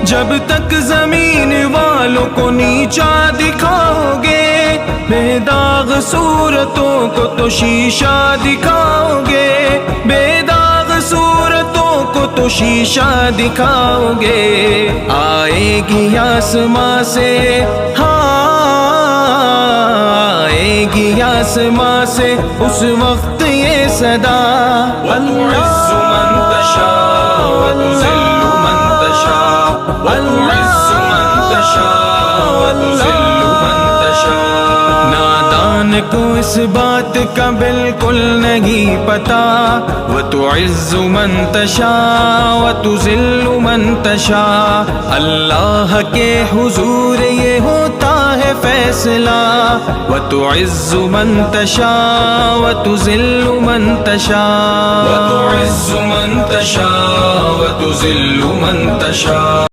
جب تک زمین والوں کو نیچا دکھاؤ گے، بے داغ صورتوں کو تو شیشہ دکھاؤ گے، بے داغ صورتوں کو تو شیشہ دکھاؤ گے۔ آئے گی آسماں سے، آئے گی آسماں سے اس وقت یہ صدا، وَتُعِزُّ مَن تَشَاءُ وَتُذِلُّ مَن تَشَاءُ، وَتُعِزُّ مَن تَشَاءُ وَتُذِلُّ مَن تَشَاءُ۔ نادان کو اس بات کا بالکل نہیں پتا، وَتُعِزُّ مَن تَشَاءُ وَتُذِلُّ مَن تَشَاءُ۔ اللہ کے حضور یہ ہوتا ہے فیصلہ، وَتُعِزُّ مَن تَشَاءُ وَتُذِلُّ مَن تَشَاءُ، وَتُعِزُّ مَن تَشَاءُ وَتُذِلُّ مَن تَشَاءُ۔